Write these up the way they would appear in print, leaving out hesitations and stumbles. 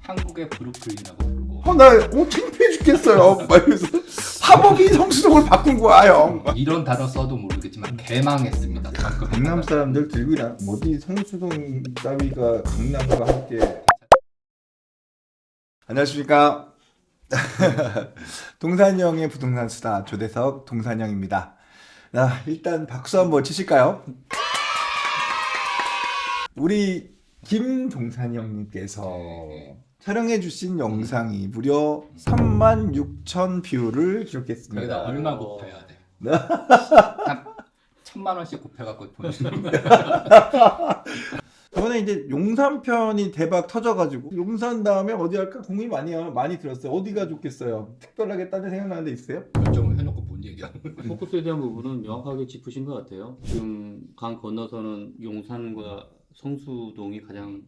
한국의 브루클린이라고 부르고 나 창피해 죽겠어요. 막 이러면서 사법이 성수동을 바꾼 거야, 형. 이런 단어 써도 모르겠지만 개망했습니다. 강남 사람들 들고 일하 어디 성수동 따위가 강남과 함께. 안녕하십니까. 동산형의 부동산 수다 조대석 동산형입니다. 일단 박수 한번 치실까요? 우리 김동산형님께서 촬영해주신 영상이 무려 36,000 뷰를 기록했습니다. 여기다 얼마 곱해야 돼? 한 1,000만 원씩 곱해갖고 돈 주는 거야. 저번에 이제 용산 편이 대박 터져가지고 용산 다음에 어디 할까 고민이 많이 들었어요. 어디가 좋겠어요? 특별하게 딴 데 생각나는 데 있어요? 결정을 해놓고 뭔 얘기하는 거야. 포커스에 대한 부분은 명확하게 짚으신 것 같아요. 지금 강 건너서는 용산과 성수동이 가장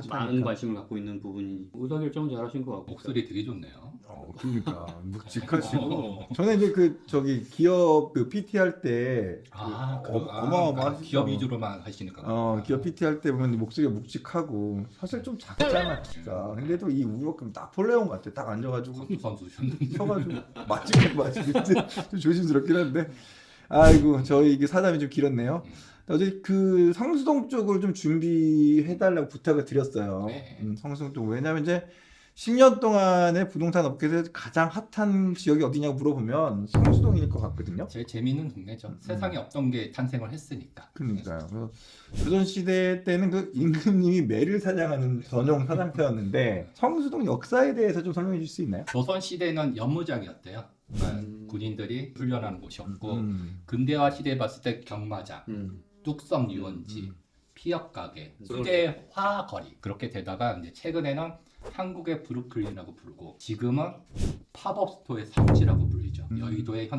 많은 관심을 갖고 있는 부분이 의사결정은 잘하신 것 같고 목소리 되게 좋네요. 그러니까 묵직하시고 저는 이제 저기 기업 PT 할 때 어마어마하시죠. 기업 위주로만 하시니까. 기업 PT 할 때 보면 목소리가 묵직하고 사실 좀 작잖아 키가. 근데도 이 우럭금 나폴레옹 같아. 딱 앉아가지고 선수셨는데. 펴가지고 맞지 좀 조심스럽긴 한데. 아이고 저희 이게 사담이 좀 길었네요. 어제 그 성수동 쪽을 좀 준비해달라고 부탁을 드렸어요. 네. 성수동 왜냐면 이제 10년 동안에 부동산 업계에서 가장 핫한 지역이 어디냐고 물어보면 성수동일 것 같거든요. 제일 재미있는 동네죠. 세상에 없던 게 탄생을 했으니까. 그러니까요. 그래서 조선 시대 때는 그 임금님이 매를 사냥하는 전용 사냥터였는데 성수동 역사에 대해서 좀 설명해 줄 수 있나요? 조선 시대는 연무장이었대요. 그러니까 군인들이 훈련하는 곳이었고 근대화 시대에 봤을 때 경마장, 뚝섬 유원지, 피역가게, 수제 화거리 그렇게 되다가 이제 최근에는 한국의 브루클린이라고 부르고 지금은 팝업 스토어의 성지라고 불리죠. 여의도의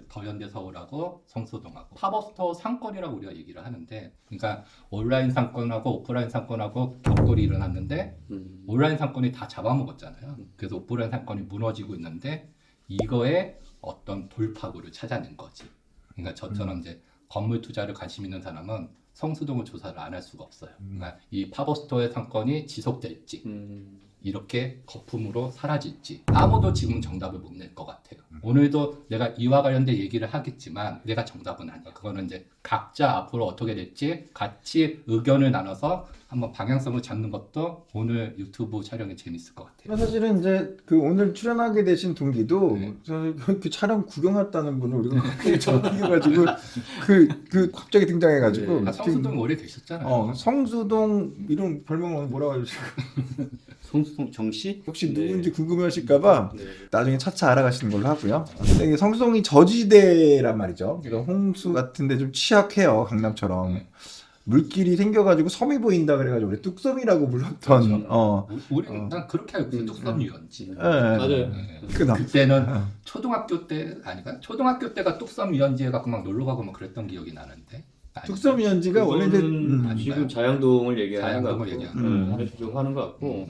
더현대 서울하고 성수동하고 팝업 스토어 상권이라고 우리가 얘기를 하는데, 그러니까 온라인 상권하고 오프라인 상권하고 격돌이 일어났는데 온라인 상권이 다 잡아먹었잖아요. 그래서 오프라인 상권이 무너지고 있는데 이거에 어떤 돌파구를 찾아낸 거지. 그러니까 저처럼 이제 건물 투자를 관심 있는 사람은 성수동을 조사를 안 할 수가 없어요. 그러니까 이 팝업스토어의 상권이 지속될지 이렇게 거품으로 사라질지 아무도 지금 정답을 못 낼 것 같아요. 오늘도 내가 이와 관련된 얘기를 하겠지만 내가 정답은 아니야. 그거는 이제 각자 앞으로 어떻게 될지 같이 의견을 나눠서 한번 방향성을 잡는 것도 오늘 유튜브 촬영이 재밌을 것 같아요. 사실은 이제 그 오늘 출연하게 되신 동기도 그 촬영 구경 왔다는 분을 우리가 갑자기 전화해가지고 그 갑자기 등장해가지고 성수동 오래 계셨잖아요. 성수동 이런 별명은 뭐라고 하죠? 성수동 정씨? 혹시 누군지 궁금해하실까봐 나중에 차차 알아가시는 걸로 하고요. 근데 이게 성수동이 저지대란 말이죠. 그래서 홍수 같은데 좀 취약해요, 강남처럼. 물길이 생겨가지고 섬이 보인다 그래가지고 우리 뚝섬이라고 불렀던. 우리는 난 그렇게 알고 있어요. 뚝섬 유원지. 맞아요. 그때는 초등학교 때 아닌가? 초등학교 때가 뚝섬 유원지에 갖고 막 놀러 가고 막 그랬던 기억이 나는데. 뚝섬 유원지가 원래 이제 지금 자양동을 얘기하는 것 자양동을 같고 좀 하는 것 같고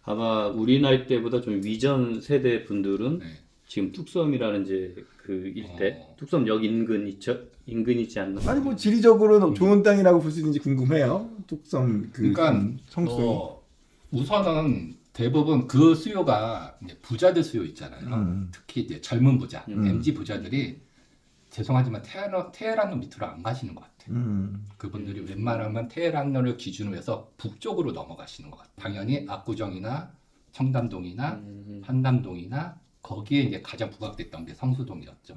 아마 우리 나이 때보다 좀 위전 세대 분들은 지금 뚝섬이라는 이제 그 일대 뚝섬역 인근이지 않나? 아니 뭐 지리적으로는 좋은 땅이라고 볼 수 있는지 궁금해요. 뚝섬 그러니까 성수. 우선은 대부분 그 수요가 이제 부자들 수요 있잖아요. 특히 이제 젊은 부자, MZ 부자들이 죄송하지만 테헤란로 밑으로 안 가시는 것 같아요. 그분들이 웬만하면 테헤란로를 기준으로 해서 북쪽으로 넘어가시는 것 같아요. 당연히 압구정이나 청담동이나 한남동이나 거기에 이제 가장 부각됐던 게 성수동이었죠.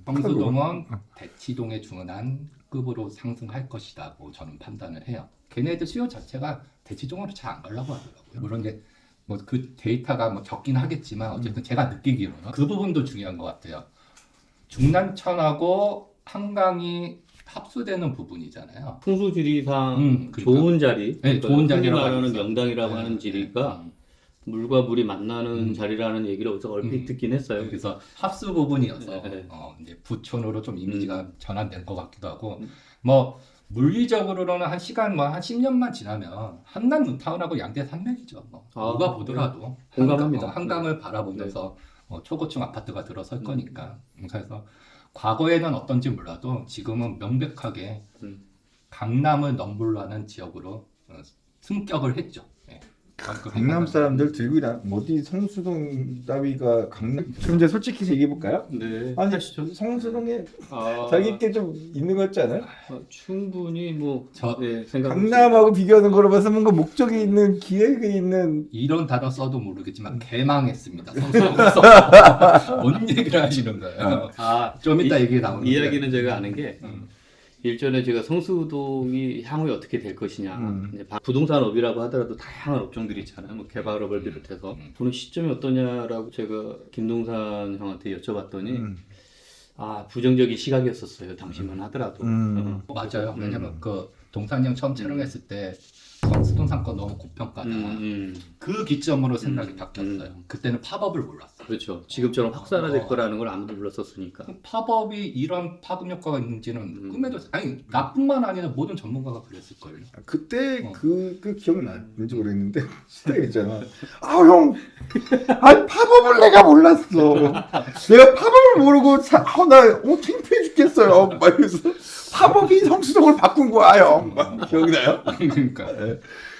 성수동은 대치동에 준한 급으로 상승할 것이라고 저는 판단을 해요. 걔네들 수요 자체가 대치동으로 잘 안 가려고 하더라고요. 물론 이제 뭐 그 데이터가 뭐 적긴 하겠지만 어쨌든 제가 느끼기로는 그 부분도 중요한 것 같아요. 중랑천하고 한강이 합수되는 부분이잖아요. 풍수지리상 그러니까. 좋은 자리, 좋은 자리라고 말하는 하죠. 명당이라고 하는 지리가 물과 물이 만나는 자리라는 얘기를 어디서 얼핏 듣긴 했어요. 그래서 합수 부분이어서 네. 이제 부촌으로 좀 이미지가 전환된 것 같기도 하고 뭐 물리적으로는 한 시간 뭐 한 10년만 지나면 한남 뉴타운하고 양대 산맥이죠. 뭐 누가 보더라도 공감합니다. 한강을 바라보면서 초고층 아파트가 들어설 거니까. 그래서 과거에는 어떤지 몰라도 지금은 명백하게 강남을 넘볼로 하는 지역으로 승격을 했죠. 강남 사람들 들고 어디 성수동 따위가 강남. 그럼 이제 솔직히 얘기해 볼까요? 네. 아니 하시죠. 성수동에 아, 자기께 좀 있는 것 같지 않아요? 충분히 뭐 저- 생각. 강남하고 비교하는 거로 봐서 뭔가 목적이 있는 기획이 있는. 이런 단어 써도 모르겠지만 개망했습니다. 성수동에서 뭔 얘기를 하시는 거예요? 좀 이따 얘기 나오는데. 이야기는 제가 아는 게 일전에 제가 성수동이 향후에 어떻게 될 것이냐. 이제 부동산업이라고 하더라도 다양한 업종들이 있잖아요. 뭐 개발업을 비롯해서 보는 시점이 어떠냐라고 제가 김동산 형한테 여쭤봤더니 부정적인 시각이었었어요. 당시만 하더라도. 맞아요. 왜냐면 그 동산이 형 처음 촬영했을 때 성수동 상권 너무 고평가다. 그 기점으로 생각이 바뀌었어요. 그때는 팝업을 몰랐어요. 그렇죠. 지금처럼 확산화될 거라는 걸 아무도 몰랐었으니까. 팝업이 이런 파급 효과가 있는지는 꿈에도 아니 나뿐만 아니라 모든 전문가가 그랬을걸요. 그때 그 기억나는지 모르겠는데 시대가 있잖아. 형, 팝업을 내가 몰랐어. 내가 팝업을 모르고 나 창피해 죽겠어요. 막 이러면서 팝업이 성수동을 바꾼 거야, 형. 막 기억나요? 그러니까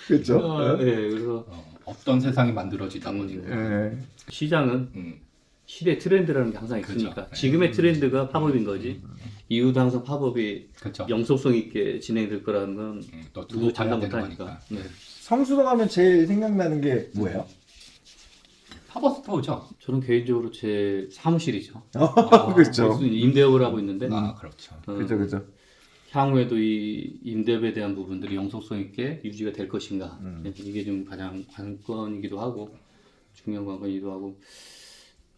그렇죠. 네, 그래서 어떤 세상이 만들어지다 보니까 시장은 시대 트렌드라는 게 항상 있으니까 그렇죠. 지금의 트렌드가 팝업인 거지. 이후도 항상 팝업이 그렇죠. 영속성 있게 진행될 거라는 건 또 누구 두고 장담 봐야 되는 못하니까. 거니까. 네. 성수동 하면 제일 생각나는 게 뭐예요? 팝업 스토어죠. 저는 개인적으로 제 사무실이죠. 그렇죠. 무슨 임대업을 하고 있는데 그렇죠. 그렇죠. 향후에도 이 임대업에 대한 부분들이 영속성 있게 유지가 될 것인가. 이게 좀 가장 관건이기도 하고 중요한 관건이기도 하고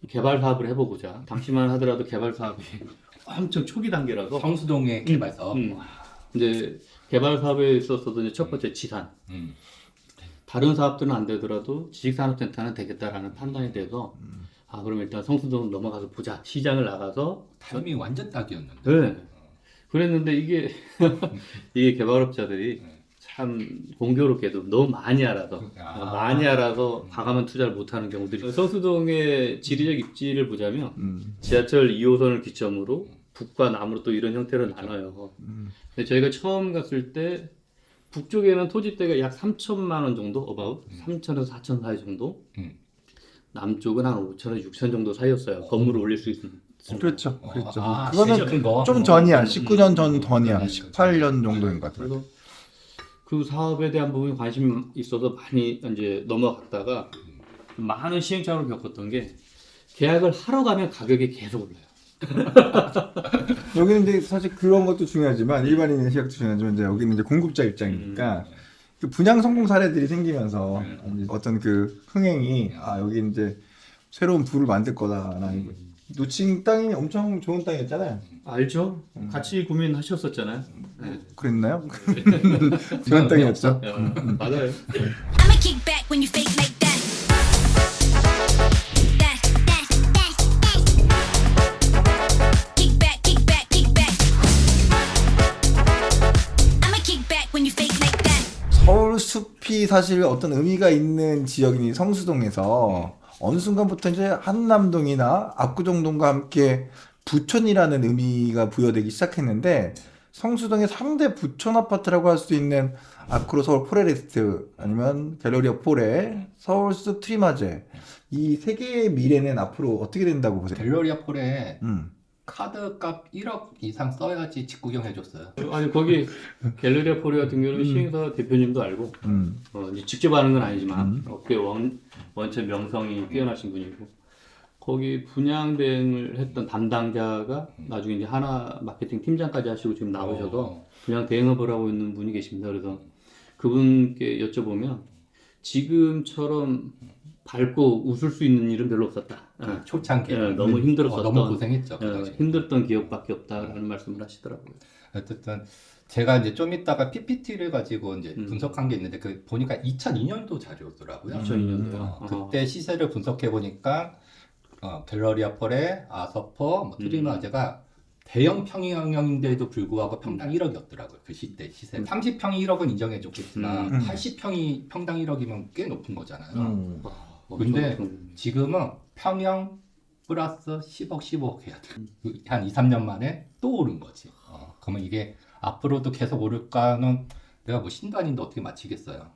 개발 사업을 해보고자. 당시만 하더라도 개발 사업이 엄청 초기 단계라서 성수동의 개발 사업. 이제 개발 사업에 있어서도 이제 첫 번째 지산. 다른 사업들은 안 되더라도 지식산업센터는 되겠다라는 판단이 돼서 그럼 일단 성수동 넘어가서 보자. 시장을 나가서 타이밍이 완전 딱이었는데. 네. 그랬는데 이게 이게 개발업자들이 참 공교롭게도 너무 많이 알아서 과감한 투자를 못하는 경우들이. 성수동의 지리적 입지를 보자면 지하철 2호선을 기점으로 북과 남으로 또 이런 형태로 나눠요. 근데 저희가 처음 갔을 때 북쪽에는 토지대가 약 3천만 원 정도, about 3천에서 4천 사이 정도. 남쪽은 한 5천에서 6천 정도 사이였어요. 건물을 올릴 수 있는. 그렇죠. 그거는 큰 거. 좀 전이야. 19년 전이야. 18년 정도인 것 같아요. 그래서 그 사업에 대한 부분에 관심이 있어서 많이 이제 넘어갔다가 많은 시행착오를 겪었던 게 계약을 하러 가면 가격이 계속 올라요. 여기는 이제 사실 그런 것도 중요하지만 일반인의 시각도 중요하지만 이제 여기는 이제 공급자 입장이니까 그 분양 성공 사례들이 생기면서 이제 어떤 그 흥행이 여기 이제 새로운 부를 만들 거다라는 거. 노칭 땅이 엄청 좋은 땅이었잖아요. 알죠? 같이 고민하셨었잖아요. 네. 그랬나요? 좋은 땅이었죠. 맞아요. I'ma kick back when you fake like that. Kick back, kick back, kick back. I'ma kick back when you fake like that. 서울 숲이 사실 어떤 의미가 있는 지역이니 성수동에서 어느 순간부터 이제 한남동이나 압구정동과 함께 부촌이라는 의미가 부여되기 시작했는데 성수동의 3대 부촌 아파트라고 할 수 있는 아크로 서울 포레레스트 아니면 갤러리아 포레, 서울숲 트리마제 이 세 개의 미래는 앞으로 어떻게 된다고 보세요? 갤러리아 폴에 카드값 1억 이상 써야지 직구경 해줬어요. 아니 거기 갤러리아 포리 같은 경우는 시행사 대표님도 알고 이제 직접 아는 건 아니지만 업계 원체 명성이 뛰어나신 분이고 거기 분양 대행을 했던 담당자가 나중에 이제 하나 마케팅 팀장까지 하시고 지금 나오셔서 분양 대행업을 하고 있는 분이 계십니다. 그래서 그분께 여쭤보면 지금처럼 밝고 웃을 수 있는 일은 별로 없었다. 초창기 너무 힘들었었던 너무 고생했죠. 그 당시에. 힘들었던 기억밖에 없다라는 말씀을 하시더라고요. 어쨌든 제가 이제 좀 이따가 PPT를 가지고 이제 분석한 게 있는데 그 보니까 2002년도 자료더라고요. 2002년도요. 그때 시세를 분석해 보니까 갤러리아 폴의 아서퍼, 뭐 트리마제가 대형 평형인데도 불구하고 평당 1억이었더라고요. 그 시대 시세. 30평이 1억은 인정해줬겠지만 80평이 평당 1억이면 꽤 높은 거잖아요. 근데 지금은 평형 플러스 10억, 15억 해야 돼. 한 2, 3년 만에 또 오른 거지. 그러면 이게 앞으로도 계속 오를까는 내가 뭐 신도 아닌데 어떻게 맞히겠어요.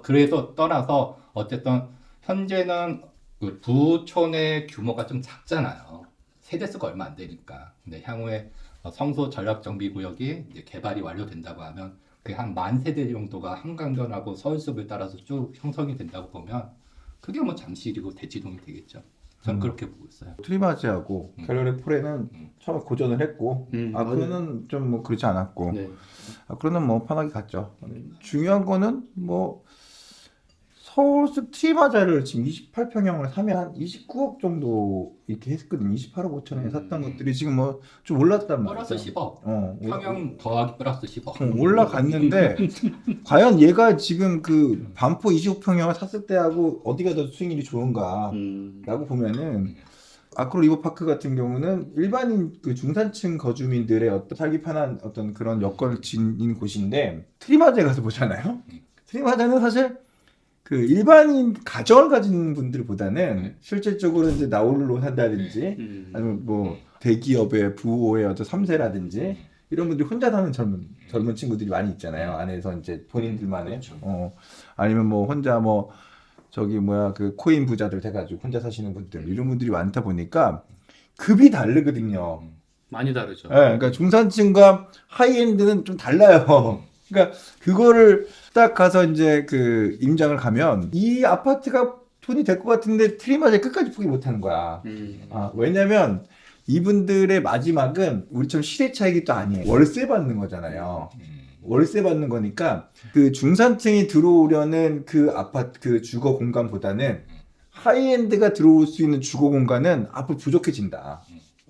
그래서 떠나서 어쨌든 현재는 그 부촌의 규모가 좀 작잖아요. 세대수가 얼마 안 되니까. 근데 향후에 성소 전략정비구역이 이제 개발이 완료된다고 하면 그게 한 10,000세대 정도가 한강변하고 서울숲을 따라서 쭉 형성이 된다고 보면 그게 뭐 잠실이고 대치동이 되겠죠. 저는 그렇게 보고 있어요. 트리마지하고 갤러리 포레는 처음에 고전을 했고 아크로는 좀 뭐 그렇지 않았고 네. 아크로는 뭐 편하게 갔죠. 중요한 거는 뭐 서울숲 트리마자를 지금 28평형을 사면 한 29억 정도 이렇게 했거든요. 28억 5천에 샀던 것들이 지금 뭐 좀 올랐단 말이죠. 플러스 10억. 평형 더하기 플러스 10억. 올라갔는데 과연 얘가 지금 그 반포 25평형을 샀을 때하고 어디가 더 수익률이 좋은가라고 보면은 아크로 리버파크 같은 경우는 일반인 그 중산층 거주민들의 어떤 살기 편한 어떤 그런 여건을 지닌 곳인데 트리마자에 가서 보잖아요. 트리마자는 사실 그 일반인 가정을 가진 분들보다는 실질적으로 이제 나홀로 산다든지 아니면 뭐 대기업의 부호의 어떤 3세라든지 이런 분들이 혼자 사는 젊은 친구들이 많이 있잖아요. 안에서 이제 본인들만의 아니면 뭐 혼자 뭐 저기 뭐야 그 코인 부자들 돼가지고 혼자 사시는 분들 이런 분들이 많다 보니까 급이 다르거든요. 많이 다르죠. 네, 그러니까 중산층과 하이엔드는 좀 달라요. 그러니까 그거를 딱 가서 이제 그 임장을 가면 이 아파트가 돈이 될 것 같은데 트리마자에 끝까지 포기 못 하는 거야. 왜냐면 이분들의 마지막은 우리처럼 시대 차익이 또 아니에요. 월세 받는 거잖아요. 월세 받는 거니까 그 중산층이 들어오려는 그 아파트 그 주거 공간보다는 하이엔드가 들어올 수 있는 주거 공간은 앞으로 부족해진다.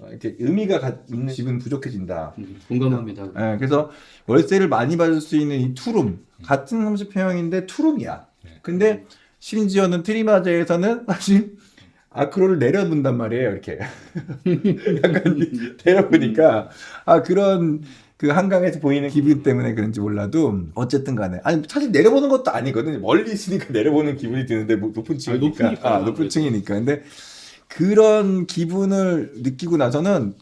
이렇게 의미가 있는 집은 부족해진다. 공감합니다. 네, 그래서 월세를 많이 받을 수 있는 이 투룸 같은 30평형인데 투룸이야. 근데 심지어는 트리마자에서는 사실 아크로를 내려본단 말이에요. 이렇게 약간 내려보니까 그런 그 한강에서 보이는 기분 때문에 그런지 몰라도 어쨌든 간에 아니 사실 내려보는 것도 아니거든요. 멀리 있으니까 내려보는 기분이 드는데 뭐 높은 층이니까 높은 층이니까 근데 그런 기분을 느끼고 나서는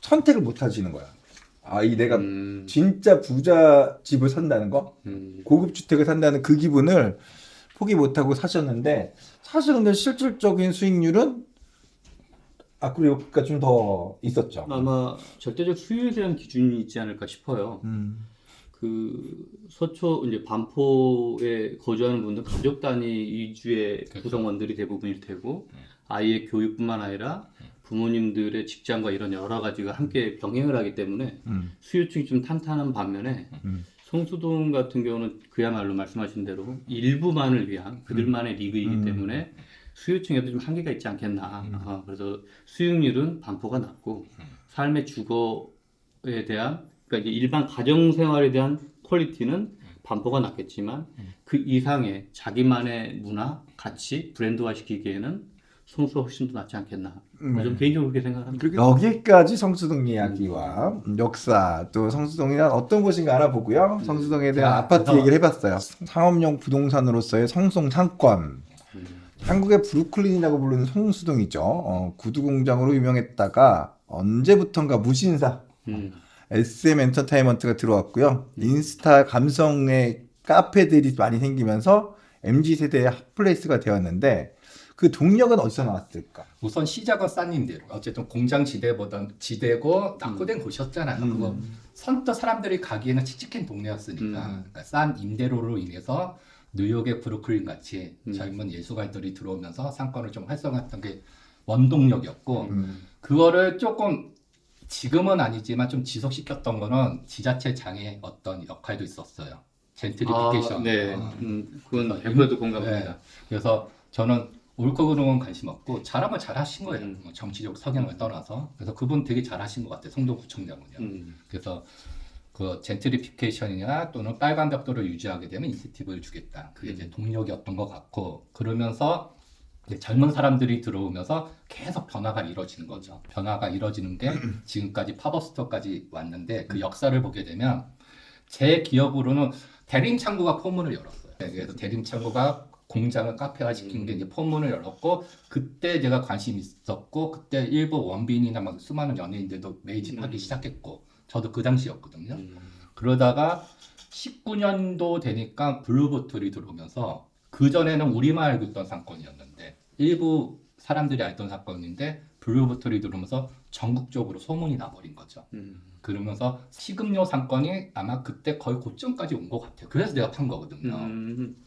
선택을 못 하시는 거야. 이 내가 진짜 부자 집을 산다는 거, 고급 주택을 산다는 그 기분을 포기 못 하고 사셨는데 사실 근데 실질적인 수익률은 아크로가 좀 더 있었죠. 아마 절대적 수요에 대한 기준이 있지 않을까 싶어요. 그 서초 이제 반포에 거주하는 분들 가족 단위 위주의 구성원들이 대부분일 테고 아이의 교육뿐만 아니라 부모님들의 직장과 이런 여러 가지가 함께 병행을 하기 때문에 수요층이 좀 탄탄한 반면에 성수동 같은 경우는 그야말로 말씀하신 대로 일부만을 위한 그들만의 리그이기 때문에 수요층에도 좀 한계가 있지 않겠나. 그래서 수익률은 반포가 낮고 삶의 주거에 대한 그러니까 이제 일반 가정 생활에 대한 퀄리티는 반포가 낮겠지만 그 이상의 자기만의 문화, 가치, 브랜드화 시키기에는 성수가 훨씬 더 낫지 않겠나. 좀 개인적으로 그렇게 생각합니다. 여기까지 성수동 이야기와 역사 또 성수동이 어떤 곳인가 알아보고요. 성수동에 대한 아파트 얘기를 해봤어요. 상업용 부동산으로서의 성수동 상권. 한국의 브루클린이라고 부르는 성수동이죠. 구두 공장으로 유명했다가 언제부턴가 무신사 SM 엔터테인먼트가 들어왔고요. 인스타 감성의 카페들이 많이 생기면서 MZ세대의 핫플레이스가 되었는데 그 동력은 어디서 나왔을까? 우선 시작은 싼 임대로. 어쨌든 공장 지대고 낙후된 곳이었잖아요. 그거 선뜻 사람들이 가기에는 칙칙한 동네였으니까 그러니까 싼 임대료로 인해서 뉴욕의 브루클린 같이 젊은 예술가들이 들어오면서 상권을 좀 활성화했던 게 원동력이었고 그거를 조금 지금은 아니지만 좀 지속시켰던 거는 지자체 장의 어떤 역할도 있었어요. 젠트리피케이션. 네, 그건 100% 공감합니다. 네. 그래서 저는 옳고 그름은 관심 없고 잘하면 잘하신 거예요. 뭐 정치적 성향을 떠나서. 그래서 그분 되게 잘하신 것 같아요. 성동구청장은요. 그래서 그 젠트리피케이션이나 또는 빨간 벽돌을 유지하게 되면 인센티브를 주겠다. 그게 이제 동력이었던 것 같고 그러면서 이제 젊은 사람들이 들어오면서 계속 변화가 이루어지는 거죠. 변화가 이루어지는 게 지금까지 팝업스토어까지 왔는데 그 역사를 보게 되면 제 기억으로는 대림창구가 포문을 열었어요. 그래서 대림창구가 공장을 카페화 시킨 게 이제 포문을 열었고 그때 제가 관심이 있었고 그때 일부 원빈이나 막 수많은 연예인들도 매집하기 시작했고 저도 그 당시였거든요. 그러다가 19년도 되니까 블루보틀이 들어오면서 그전에는 우리만 알고 있던 사건이었는데 일부 사람들이 알던 사건인데 블루보틀이 들어오면서 전국적으로 소문이 나버린 거죠. 그러면서 식음료 상권이 아마 그때 거의 고점까지 온 것 같아요. 그래서 내가 판 거거든요.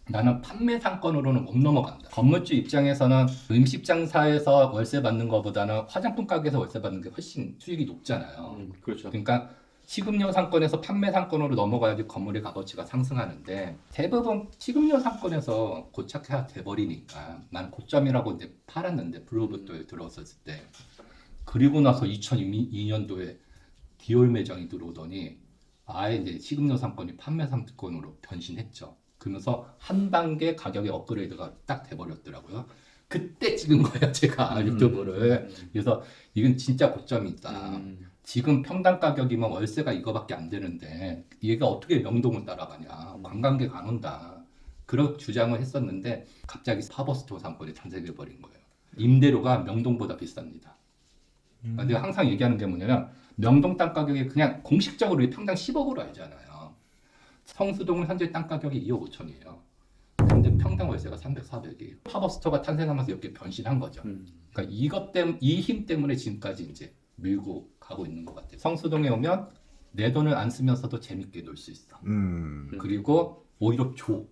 나는 판매 상권으로는 못 넘어간다. 건물주 입장에서는 음식 장사에서 월세 받는 것보다는 화장품 가게에서 월세 받는 게 훨씬 수익이 높잖아요. 그렇죠. 그러니까 식음료 상권에서 판매 상권으로 넘어가야지 건물의 값어치가 상승하는데 대부분 식음료 상권에서 고착해야 돼버리니까 나는 고점이라고 이제 팔았는데 블루보틀 들어섰을 때 그리고 나서 2002년도에 디올 매장이 들어오더니 아예 이제 식음료 상권이 판매 상권으로 변신했죠. 그러면서 한 단계 가격의 업그레이드가 딱 돼버렸더라고요. 그때 찍은 거예요, 제가 유튜브를. 그래서 이건 진짜 고점이 있다. 지금 평당 가격이면 월세가 이거밖에 안 되는데 얘가 어떻게 명동을 따라가냐. 관광객 안 온다. 그런 주장을 했었는데 갑자기 파버스토어 상권이 탄생해버린 거예요. 임대료가 명동보다 비쌉니다. 내가 항상 얘기하는 게 뭐냐면 명동 땅 가격이 그냥 공식적으로 평당 10억으로 알잖아요. 성수동은 현재 땅 가격이 2억 5천이에요. 근데 평당 월세가 300, 400이에요. 파버스토어가 탄생하면서 이렇게 변신한 거죠. 그러니까 이것 때문에 이 힘 때문에 지금까지 이제 밀고 가고 있는 것 같아요. 성수동에 오면 내 돈을 안 쓰면서도 재밌게 놀 수 있어. 그리고 오히려 줘.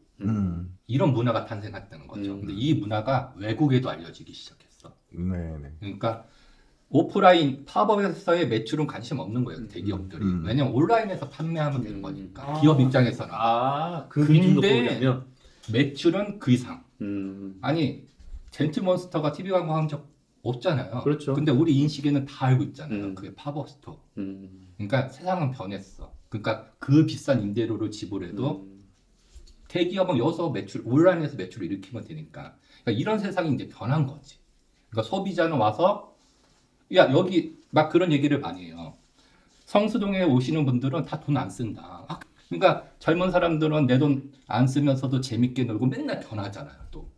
이런 문화가 탄생했다는 거죠. 근데 이 문화가 외국에도 알려지기 시작했어. 네네. 그러니까 오프라인 팝업에서의 매출은 관심 없는 거예요. 대기업들이. 왜냐면 온라인에서 판매하면 되는 거니까. 기업 입장에서는. 그 기준으로 근데 보자면 매출은 그 이상. 아니 젠틀몬스터가 TV 광고 한 적 없잖아요. 그렇죠. 근데 우리 인식에는 다 알고 있잖아요. 그게 팝업스토어. 음. 그러니까 세상은 변했어. 그러니까 그 비싼 임대료를 지불해도 대기업은 여기서 매출, 온라인에서 매출을 일으키면 되니까. 그러니까 이런 세상이 이제 변한 거지. 그러니까 소비자는 와서 야 여기 막 그런 얘기를 많이 해요. 성수동에 오시는 분들은 다 돈 안 쓴다. 그러니까 젊은 사람들은 내 돈 안 쓰면서도 재밌게 놀고 맨날 변하잖아요. 또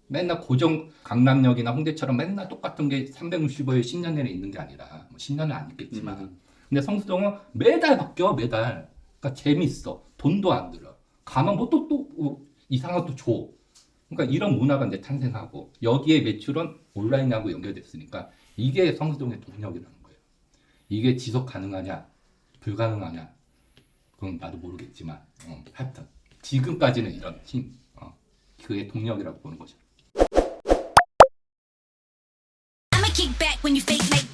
맨날 고정 강남역이나 홍대처럼 맨날 똑같은 게 365일 10년 내내 있는 게 아니라 뭐 10년은 안 있겠지만 근데 성수동은 매달 바뀌어 매달. 그러니까 재밌어. 돈도 안 들어. 가면 뭐 또 이상한 거 또 줘. 그러니까 이런 문화가 이제 탄생하고 여기에 매출은 온라인하고 연결됐으니까 이게 성수동의 동력이라는 거예요. 이게 지속 가능하냐, 불가능하냐, 그건 나도 모르겠지만, 하여튼 지금까지는 이런 힘, 그게 동력이라고 보는 거죠. I'ma kick back when you fake like